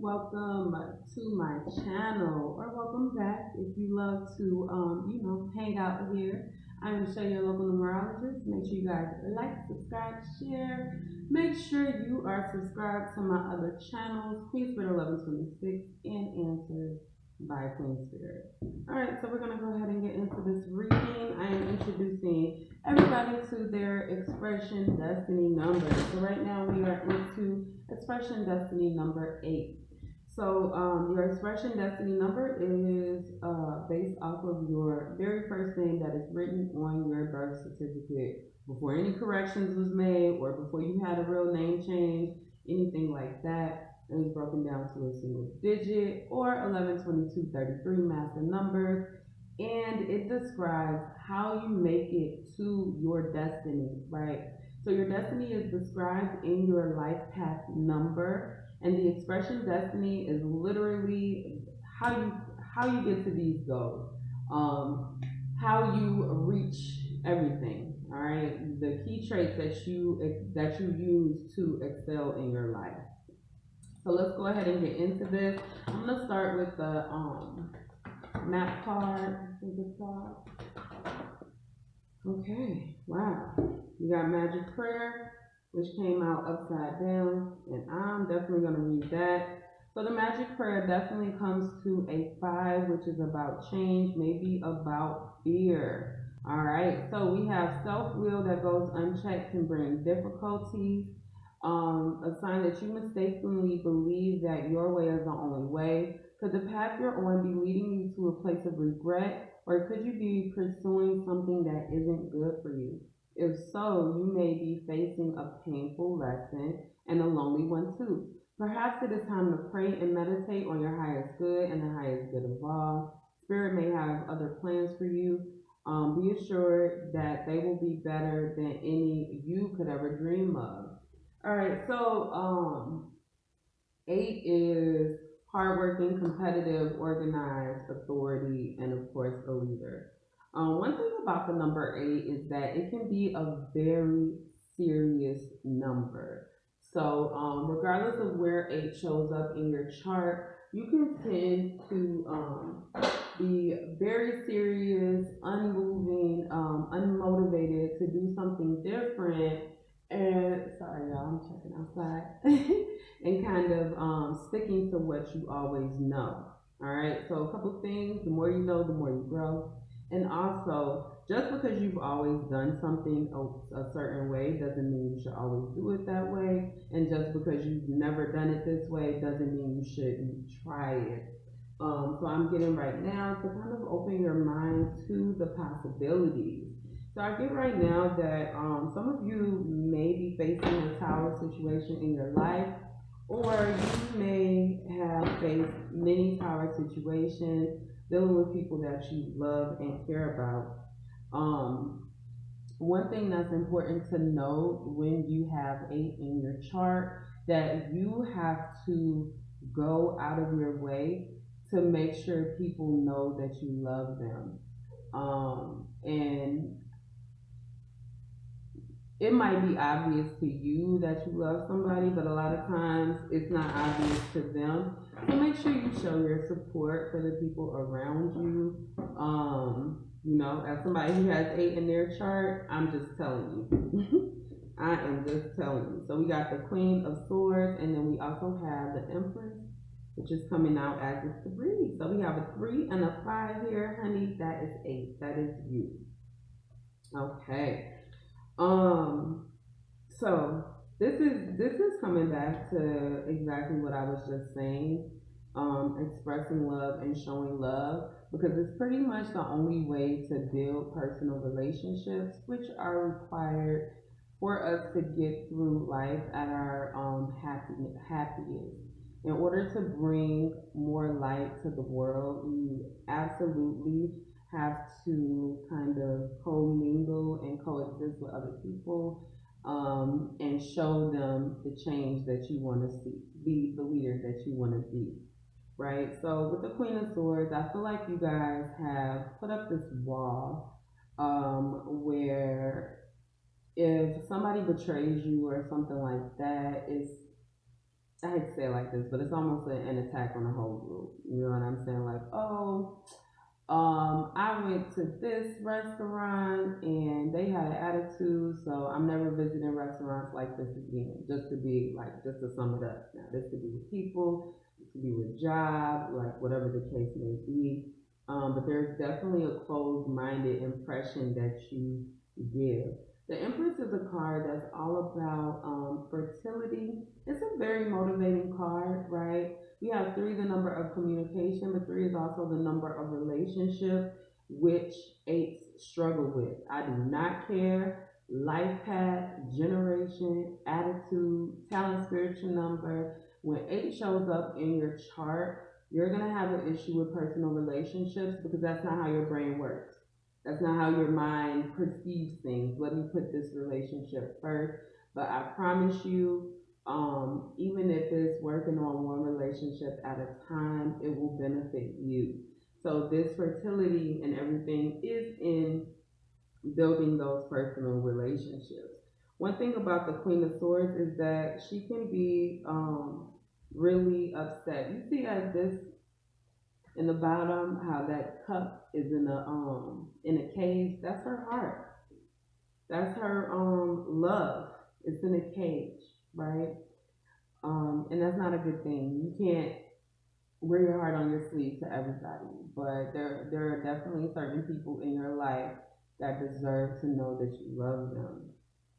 welcome to my channel, or welcome back if you love to, hang out here. I am Shay, your local numerologist. Make sure you guys like, subscribe, share. Make sure you are subscribed to my other channels, Queen Spirit 1126 and Answers by Queen Spirit. Alright, so we're going to go ahead and get into this reading. I am introducing everybody to their expression destiny number. So right now we are into expression destiny number 8. So your expression destiny number is based off of your very first name that is written on your birth certificate before any corrections was made or before you had a real name change, anything like that. It was broken down to a single digit or 11, 22, 33 master numbers, and it describes how you make it to your destiny, right? So your destiny is described in your life path number, and the expression destiny is literally how you get to these goals, how you reach everything. All right, the key traits that you use to excel in your life. So let's go ahead and get into this. I'm gonna start with the map card. Okay, wow. You got Magic Prayer, which came out upside down, and I'm definitely gonna read that. So the Magic Prayer definitely comes to a 5, which is about change, maybe about fear. All right, so we have self-will that goes unchecked can bring difficulties. A sign that you mistakenly believe that your way is the only way. Could the path you're on be leading you to a place of regret, or could you be pursuing something that isn't good for you? If so, you may be facing a painful lesson and a lonely one too. Perhaps it is time to pray and meditate on your highest good and the highest good of all. Spirit may have other plans for you. Be assured that they will be better than any you could ever dream of. All right, so 8 is hardworking, competitive, organized, authority, and of course a leader. One thing about the number 8 is that it can be a very serious number. So regardless of where 8 shows up in your chart, you can tend to be very serious, unmoving, unmotivated to do something different. And sorry, y'all, I'm checking outside. And kind of sticking to what you always know. All right, so a couple things: the more you know, the more you grow. And also, just because you've always done something a certain way doesn't mean you should always do it that way. And just because you've never done it this way doesn't mean you shouldn't try it. So I'm getting right now to kind of open your mind to the possibilities. So I get right now that some of you may be facing a tower situation in your life, or you may have faced many tower situations dealing with people that you love and care about. One thing that's important to note when you have 8 in your chart, that you have to go out of your way to make sure people know that you love them. And it might be obvious to you that you love somebody, but a lot of times it's not obvious to them. So make sure you show your support for the people around you. As somebody who has 8 in their chart, I'm just telling you. I am just telling you. So we got the Queen of Swords, and then we also have the Empress, which is coming out as a 3. So we have a 3 and a 5 here, honey. That is 8. That is you. Okay. So this is coming back to exactly what I was just saying, expressing love and showing love, because it's pretty much the only way to build personal relationships, which are required for us to get through life at our happiest. In order to bring more light to the world, you absolutely have to kind of commingle and coexist with other people, and show them the change that you want to see, be the leader that you want to be, right? So with the Queen of Swords, I feel like you guys have put up this wall, where if somebody betrays you or something like that, I hate to say it like this, but it's almost an attack on the whole group. You know what I'm saying? Like, oh, I went to this restaurant and they had an attitude, so I'm never visiting restaurants like this again. Just to be like, just to sum it up. Now, this could be with people, this could be with job, like whatever the case may be. But there's definitely a closed-minded impression that you give. The Empress is a card that's all about fertility. It's a very motivating card, right? We have three, the number of communication, but three is also the number of relationship, which eights struggle with. I do not care. Life path, generation, attitude, talent, spiritual number. When eight shows up in your chart, you're going to have an issue with personal relationships because that's not how your brain works. That's not how your mind perceives things. Let me put this relationship first. But I promise you, even if it's working on one relationship at a time, it will benefit you. So this fertility and everything is in building those personal relationships. One thing about the Queen of Swords is that she can be really upset. You see as this in the bottom, how that cup is in a cage. That's her heart. That's her love. It's in a cage, right? And that's not a good thing. You can't wear your heart on your sleeve to everybody, but there are definitely certain people in your life that deserve to know that you love them.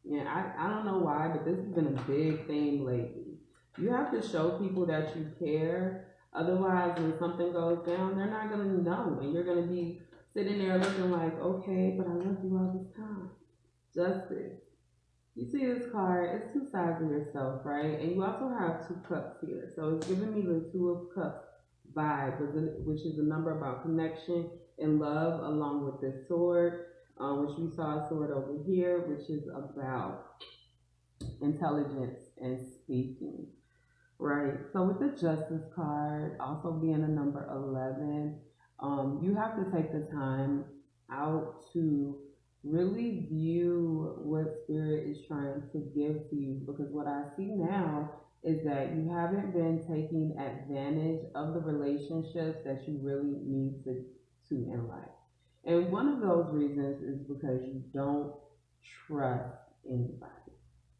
Yeah, I don't know why, but this has been a big thing lately. You have to show people that you care. Otherwise, when something goes down, they're not gonna know, and you're gonna be sitting there looking like, okay, but I loved you all this time. Justice. You see this card, it's two sides of yourself, right? And you also have two cups here. So it's giving me the two of cups vibe, which is a number about connection and love, along with this sword, which we saw a sword over here, which is about intelligence and speaking, right? So with the Justice card, also being a number 11, you have to take the time out to really view what spirit is trying to give to you, because what I see now is that you haven't been taking advantage of the relationships that you really need to in life. And one of those reasons is because you don't trust anybody.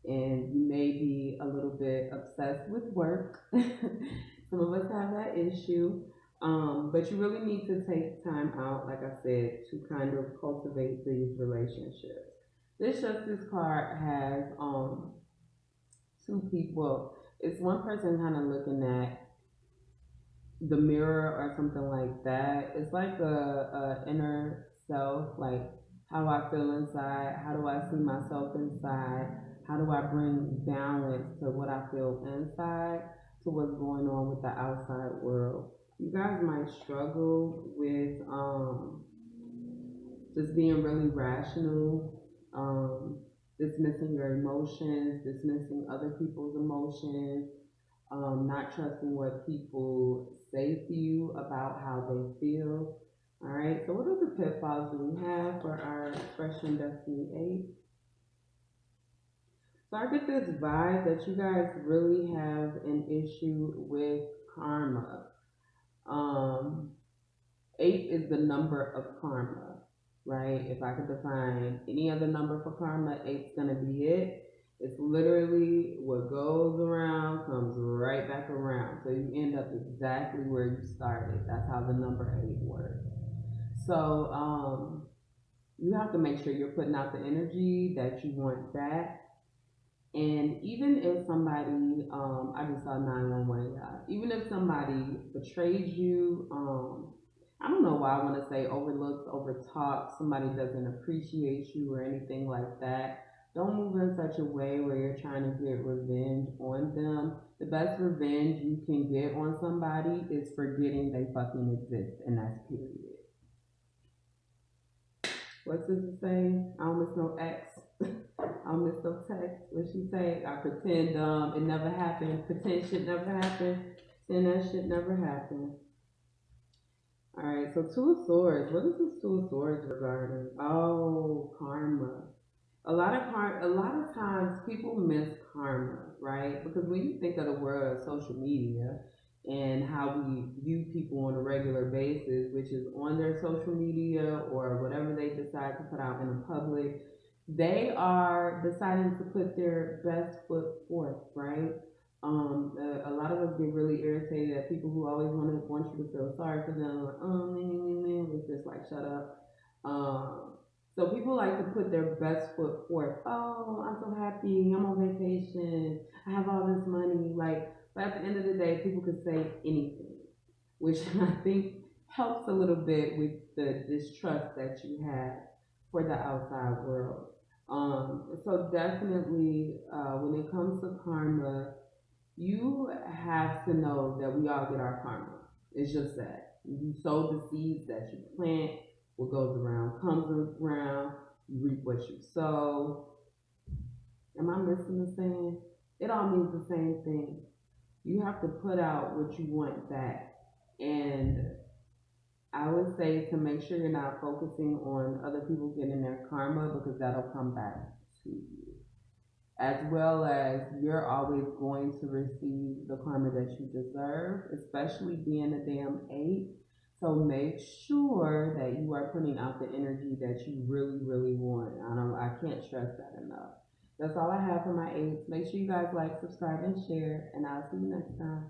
And you may be a little bit obsessed with work. Some of us have that issue. But you really need to take time out, like I said, to kind of cultivate these relationships. This Justice card has two people. It's one person kind of looking at the mirror or something like that. It's like a inner self, like how I feel inside, how do I see myself inside, how do I bring balance to what I feel inside to what's going on with the outside world. You guys might struggle with just being really rational, dismissing your emotions, dismissing other people's emotions, not trusting what people say to you about how they feel. All right, so what other pitfalls do we have for our expression destiny 8? So I get this vibe that you guys really have an issue with karma. Um, 8 is the number of karma, right? If I could define any other number for karma, eight's gonna be it. It's literally what goes around comes right back around. So you end up exactly where you started. That's how the number 8 works. So you have to make sure you're putting out the energy that you want back. And even if somebody, I just saw 911, guys. Even if somebody betrays you, I don't know why I want to say overlooked, overtalked, somebody doesn't appreciate you or anything like that. Don't move in such a way where you're trying to get revenge on them. The best revenge you can get on somebody is forgetting they fucking exist, and that's period. What's this saying? I don't miss no ex. I don't miss no text. What she say? I pretend it never happened. Pretend shit never happened. Pretend that shit never happened. Alright, so Two of Swords. What is this Two of Swords regarding? Oh, karma. a lot of times people miss karma, right? Because when you think of the world of social media and how we view people on a regular basis, which is on their social media or whatever they decide to put out in the public, they are deciding to put their best foot forth, right? A lot of us get really irritated at people who always want you to feel sorry for them, like, oh, it's just like shut up. So people like to put their best foot forth. Oh, I'm so happy. I'm on vacation. I have all this money. Like, but at the end of the day, people could say anything, which I think helps a little bit with the distrust that you have for the outside world. So definitely, when it comes to karma, you have to know that we all get our karma. It's just that you sow the seeds that you plant. What goes around comes around. You reap what you sow. Am I missing the saying? It all means the same thing. You have to put out what you want back. And I would say to make sure you're not focusing on other people getting their karma because that'll come back to you. As well as you're always going to receive the karma that you deserve, especially being a damn eight. So make sure that you are putting out the energy that you really, really want. I can't stress that enough. That's all I have for my eights. Make sure you guys like, subscribe, and share, and I'll see you next time.